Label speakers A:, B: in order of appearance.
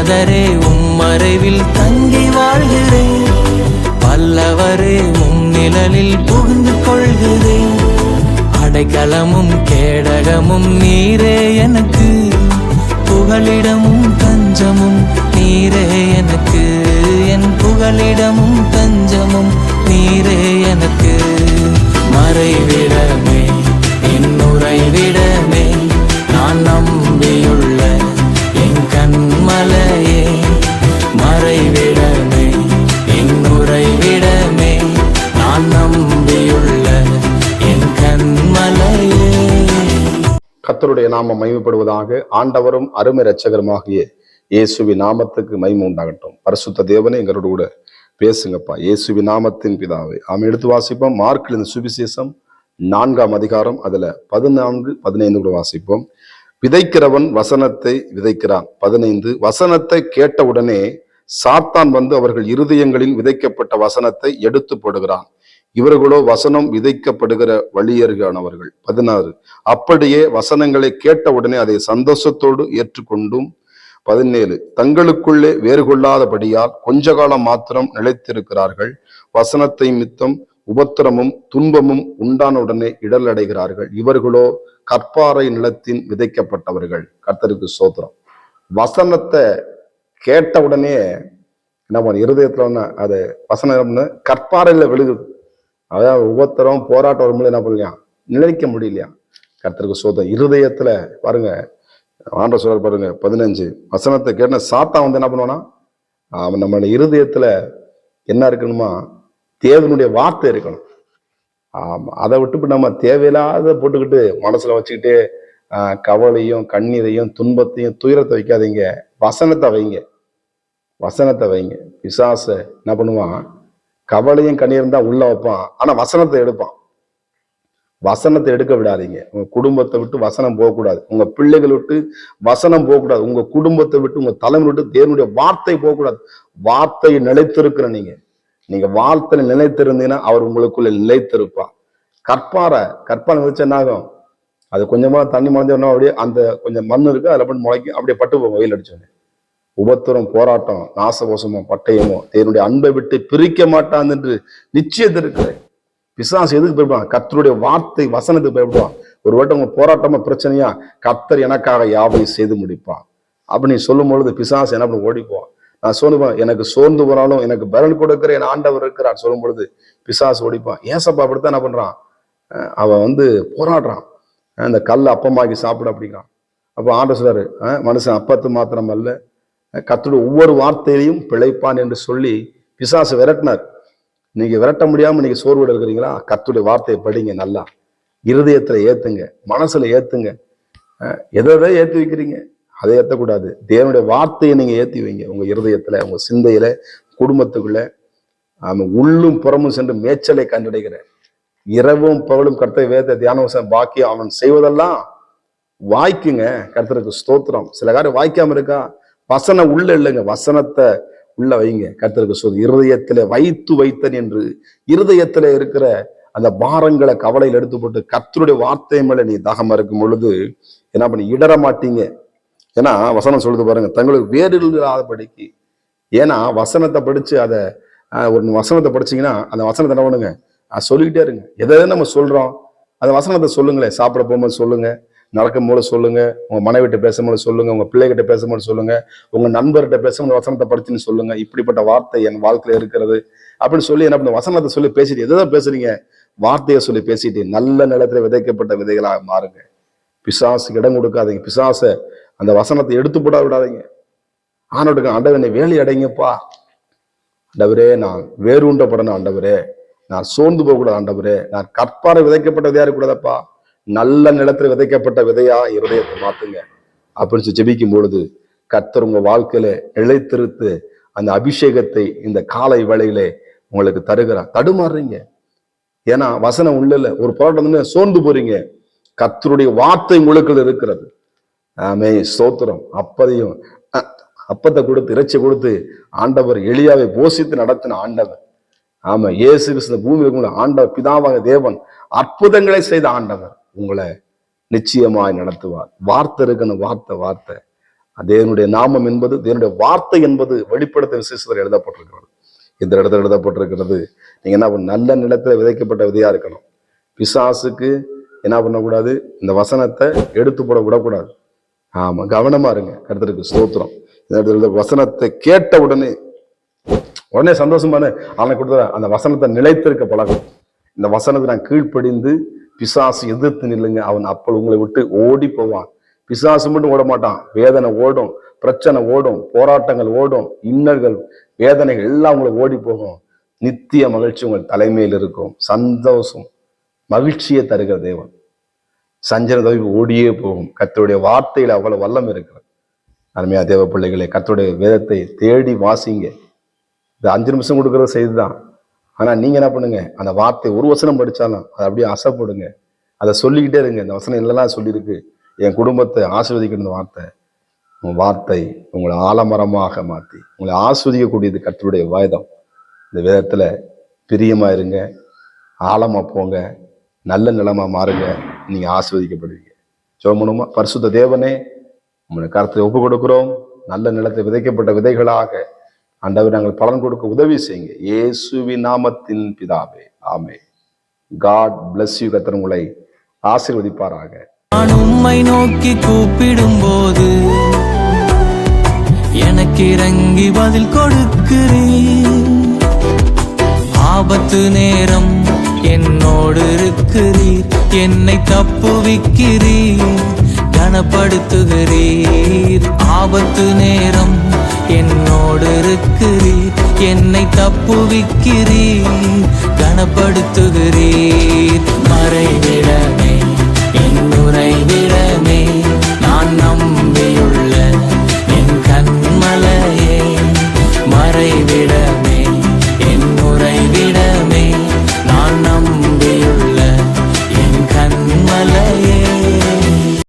A: உன்னதரே உம்மறைவில் தங்கி வாழ்கிறேன். வல்லவரே நிழலில் புகுந்து கொள்கிறேன். அடைக்கலமும் கேடகமும் நீரே எனக்கு, புகலிடமும் தஞ்சமும் நீரே எனக்கு. என் புகலிடமும் தஞ்சமும் நீரே எனக்கு. மறைவிடமே என் உறைவிடமே, நான் நம்பியுள்ள என் கண்மலையே. மறைவிடமே என் உறைவிடமே, நான் நம்பியுள்ள என் கண்மலையே.
B: கர்த்தருடைய நாமம் மகிமைப்படுவதாக. ஆண்டவரும் அருமை இரட்சகருமாகிய இயேசுவின் நாமத்துக்கு மகிமை உண்டாகட்டும். பரிசுத்த தேவனே எங்களோட கூட பேசுங்கப்பா, இயேசுவின் நாமத்தின் பிதாவே. ஆமென். எடுத்து வாசிப்போம். மார்க்கின் சுவிசேஷம் 4ஆம் அதிகாரம், அதுல 14, 15 கூட வாசிப்போம். விதைக்கிறவன் வசனத்தை விதைக்கிறான். 15, வசனத்தை கேட்டவுடனே சாத்தான் வந்து அவர்கள் இருதயங்களில் விதைக்கப்பட்ட வசனத்தை எடுத்து போடுகிறான். இவர்களோ வசனம் விதைக்கப்படுகிற வழியர்களானவர்கள். 16, அப்படியே வசனங்களை கேட்டவுடனே அதை சந்தோஷத்தோடு ஏற்றுக்கொண்டும். 17, தங்களுக்குள்ளே வேறு கொள்ளாதபடியால் கொஞ்ச காலம் மாத்திரம் நிலைத்திருக்கிறார்கள். வசனத்தை மித்தம் உபத்திரமும் துன்பமும் உண்டான உடனே இடல் அடைகிறார்கள். இவர்களோ கற்பாறை நிலத்தின் விதைக்கப்பட்டவர்கள். கர்த்தருக்கு ஸ்தோத்திரம். வசனத்தை கேட்ட உடனே என்ன இருதயத்துல அது வசனம் கற்பாறையில விழுகுது. அதாவது உபத்திரம் போராட்டம் வரும்போது என்ன பண்ணலையா, நிலைக்க முடியலையா. கர்த்தருக்கு ஸ்தோத்திரம். இருதயத்துல பாருங்க, ஆண்டவர் சொல்றார் பாருங்க 15, வசனத்தை கேட்ட சாத்தான் வந்து என்ன பண்ணுவானா, அவன் நம்ம இருதயத்துல என்ன இருக்கணுமா, தேவனுடைய வார்த்தை இருக்கணும். அதை விட்டு நம்ம தேவையில்லாத போட்டுக்கிட்டு மனசுல வச்சுக்கிட்டு கவலையும் கண்ணீரையும் துன்பத்தையும் துயரத்தை வைக்காதீங்க. வசனத்தை வைங்க, வசனத்தை வைங்க. பிசாச என்ன பண்ணுவான், கவலையும் கண்ணீரும் தான் உள்ள வைப்பான், ஆனா வசனத்தை எடுப்பான். வசனத்தை எடுக்க விடாதீங்க. உங்க குடும்பத்தை விட்டு வசனம் போகக்கூடாது, உங்க பிள்ளைகளை விட்டு வசனம் போகக்கூடாது, உங்க குடும்பத்தை விட்டு உங்க தலைமை விட்டு தேவனுடைய வார்த்தை போகக்கூடாது. வார்த்தையை நிலைத்திருக்கிற நீங்க வார்த்தையில நிலைத்திருந்தீங்கன்னா அவர் உங்களுக்குள்ள நிலைத்திருப்பார். கற்பாறை வச்சு என்ன ஆகும், அது கொஞ்சமா தண்ணி மறைஞ்சோன்னா அப்படியே அந்த கொஞ்சம் மண் இருக்கு, அதில் பண்ணி முளைக்கும், அப்படியே பட்டு போகும் வெயில் அடிச்சோன்னு. உபத்திரம் போராட்டம் நாசகோசமோ பட்டயமோ தேவனுடைய அன்பை விட்டு பிரிக்க மாட்டான் என்று நிச்சயத்தை இருக்கிறேன். பிசாசு எதுக்கு பயப்படுவான், கர்த்தருடைய வார்த்தை வசனத்துக்கு பயப்படுவான். ஒரு வட்டம் உங்க போராட்டமா பிரச்சனையா, கர்த்தர் எனக்காக யாவை செய்து முடிப்பான் அப்படின்னு சொல்லும் பொழுது பிசாசு என்ன பண்ணி ஓடிப்போம். நான் சொல்லுவேன், எனக்கு சோர்ந்து போனாலும் எனக்கு பலன் கொடுக்கிற என் ஆண்டவர் இருக்கிறார் சொல்லும் பொழுது பிசாசு ஓடிப்பான். ஏசப்பா அப்படித்தான் என்ன பண்றான், அவன் வந்து போராடுறான், அந்த கல்லை அப்பமாக்கி சாப்பிட அப்படிங்கிறான். அப்போ ஆண்டவர் சொல்றாரு, மனுஷன் அப்பத்து மாத்திரம் அல்ல கர்த்தருடைய ஒவ்வொரு வார்த்தையிலையும் பிழைப்பான் என்று சொல்லி பிசாசு விரட்டினார். நீங்க விரட்ட முடியாம நீங்க சோர்வோடு இருக்கிறீங்களா, கர்த்தருடைய வார்த்தையை படிங்க, நல்லா இருதயத்துல ஏத்துங்க, மனசுல ஏத்துங்க. எதை ஏத்தி வைக்கிறீங்க, அதை ஏத்தக்கூடாது. தேவனுடைய வார்த்தையை நீங்க ஏத்தி வைங்க உங்க இருதயத்துல, உங்க சிந்தையில, குடும்பத்துக்குள்ள. உள்ளும் புறமும் சென்று மேய்ச்சலை கண்டடைகிற இரவும் பகலும் கர்த்தரை வேத தியானம் பாக்கி அவன் செய்வதெல்லாம் வாய்க்குங்க. கர்த்தருக்கு ஸ்தோத்திரம். சில காரியம் வாய்க்காம இருக்கா, வசனம் உள்ள இல்லைங்க, வசனத்தை உள்ள வைங்க. கர்த்தருக்கு ஸ்தோத்திரம். இருதயத்துல வைத்தன் என்று இருதயத்துல இருக்கிற அந்த பாரங்களை கவலையில் எடுத்து போட்டு கர்த்தருடைய வார்த்தை மேல நீ தாகமா இருக்கும் பொழுது என்ன பண்ணி இடற மாட்டீங்க. ஏன்னா வசனம் சொல்லுது பாருங்க, தங்களுக்கு வேறு இல்லாதபடிக்கு. ஏன்னா வசனத்தை படிச்சு அதை ஒரு வசனத்தை படிச்சீங்கன்னா அந்த வசனத்தை என்ன பண்ணுங்க, சொல்லிக்கிட்டே இருங்க. எதை நம்ம சொல்றோம் அந்த வசனத்தை சொல்லுங்களேன். சாப்பிட போகும்போது சொல்லுங்க, நடக்கும் போது சொல்லுங்க, உங்க மனைவிட்ட பேசும்போது சொல்லுங்க, உங்க பிள்ளைகிட்ட பேசும்போது சொல்லுங்க, உங்க நண்பர்கிட்ட பேசும்போது வசனத்தை படிச்சுன்னு சொல்லுங்க. இப்படிப்பட்ட வார்த்தை என் வாழ்க்கையில இருக்கிறது அப்படின்னு சொல்லி என்ன பண்ண, வசனத்தை சொல்லி பேசிட்டு எதான் பேசுறீங்க, வார்த்தையை சொல்லி பேசிட்டு நல்ல நிலத்துல விதைக்கப்பட்ட விதைகளாக மாறுங்க. பிசாசுக்கு இடம் கொடுக்காதீங்க. பிசாச அந்த வசனத்தை எடுத்து போட விடாதீங்க. ஆண்டவருக்கு, ஆண்டவனை வேலை அடைங்கப்பா, ஆண்டவரே நான் வேறு உண்டப்படணும், ஆண்டவரே நான் சோர்ந்து போகக்கூடாது, ஆண்டவரே நான் கற்பாறை விதைக்கப்பட்ட விதையா இருக்கக்கூடாதப்பா, நல்ல நிலத்துல விதைக்கப்பட்ட விதையா இருதயத்தை மாத்துங்க அப்படின்னு ஜெபிக்கும் பொழுது கர்த்தர் உங்க வாழ்க்கையில நிலைத்திருத்து அந்த அபிஷேகத்தை இந்த காலை வேளையிலே உங்களுக்கு தருகிறார். தடுமாறுறீங்க, ஏன்னா வசனம் உள்ள ஒரு போராட்டம் சோர்ந்து போறீங்க. கர்த்தருடைய வார்த்தை முழுக்கள் இருக்கிறது. ஆமே ஸ்தோத்திரம். அப்பத்தை கொடுத்து இறைச்சி கொடுத்து ஆண்டவர் எலியாவை போஷித்து நடத்தின ஆண்டவர். ஆமா, இயேசு கிறிஸ்து பூமி ஆண்டவர் பிதாவாக தேவன் அற்புதங்களை செய்த ஆண்டவர் உங்களை நிச்சயமாய் நடத்துவார். வார்த்தை இருக்கணும், வார்த்தை தேவனுடைய நாமம் என்பது, தேவனுடைய வார்த்தை என்பது வெளிப்படுத்த விசேஷத்தில் எழுதப்பட்டிருக்கிறது. இந்த இடத்துல எழுதப்பட்டிருக்கிறது, நீங்க என்ன பண்ண, நல்ல நிலத்துல விதைக்கப்பட்ட விதையா இருக்கணும். பிசாசுக்கு என்ன பண்ணக்கூடாது, இந்த வசனத்தை எடுத்து போட விடக்கூடாது. ஆமா, கவனமா இருங்க. கர்த்தருக்கு ஸ்தோத்திரம். இந்த இடத்துல வசனத்தை கேட்ட உடனே சந்தோஷமான அவனை கொடுத்த அந்த வசனத்தை நிலைத்திருக்க பழகும். இந்த வசனத்தை நான் கீழ்ப்படிந்து பிசாசு எதிர்த்து நில்லுங்க, அவன் அப்போ உங்களை விட்டு ஓடி போவான். பிசாசு மட்டும் ஓட மாட்டான், வேதனை ஓடும், பிரச்சனை ஓடும், போராட்டங்கள் ஓடும், இன்னல்கள் வேதனைகள் எல்லாம் உங்களை ஓடி போகும். நித்திய மகிழ்ச்சி உங்கள் தலைமையில் இருக்கும். சந்தோஷம் மகிழ்ச்சியை தருகிற தேவன். சஞ்சன தவிப்பு ஓடியே போகும். கர்த்தருடைய வார்த்தையில அவ்வளவு வல்லம் இருக்கிறது. அருமையா தேவ பிள்ளைகளே, கர்த்தருடைய வேதத்தை தேடி வாசிங்க. இது 5 நிமிஷம் கொடுக்கறத செய்துதான். ஆனா நீங்க என்ன பண்ணுங்க, அந்த வார்த்தை ஒரு வசனம் படிச்சாலும் அதை அப்படியே அசைப்படுங்க, அதை சொல்லிக்கிட்டே இருங்க. இந்த வசனம் இல்லைலாம் சொல்லியிருக்கு, என் குடும்பத்தை ஆஸ்வதிக்கிற இந்த வார்த்தை, உங்க வார்த்தை உங்களை ஆலமரமாக மாற்றி உங்களை ஆஸ்வதிக்கக்கூடியது கர்த்தருடைய வேதம். இந்த வேதத்துல பிரியமா இருங்க, ஆழமா போங்க, நல்ல நிலமா மாறுங்க, நீங்க ஆஸ்வதிக்கப்படுவீங்க. ஜெபம். பரிசுத்த தேவனே, உங்களுடைய கருத்தை ஒப்பு கொடுக்கிறோம். நல்ல நிலத்தை விதைக்கப்பட்ட விதைகளாக ஆண்டவர் நாங்கள் பலன் கொடுக்க உதவி செய்யுங்க. இயேசுவின் நாமத்தின் பிதாவே, ஆமென். God bless you. கர்த்தர் உங்களை ஆசீர்வதிப்பாராக.
A: நான் உம்மை நோக்கி கூப்பிடும் போது எனக்கு இறங்கி பதில் கொடுக்கிறீர். ஆபத்து நேரம் என்னோடு இருக்கிறீர், என்னை தப்புவிக்கிறீர், கனப்படுத்துகிறீர். ஆபத்து நேரம் என்னோடு இருக்கிறீர், என்னை தப்புவிக்கிறீர், கனப்படுத்துகிறீர். மறைவிடமே, என் உறைவிடமே, நான் நம்பியுள்ள என் கண்மலையே, மறைவிடமே,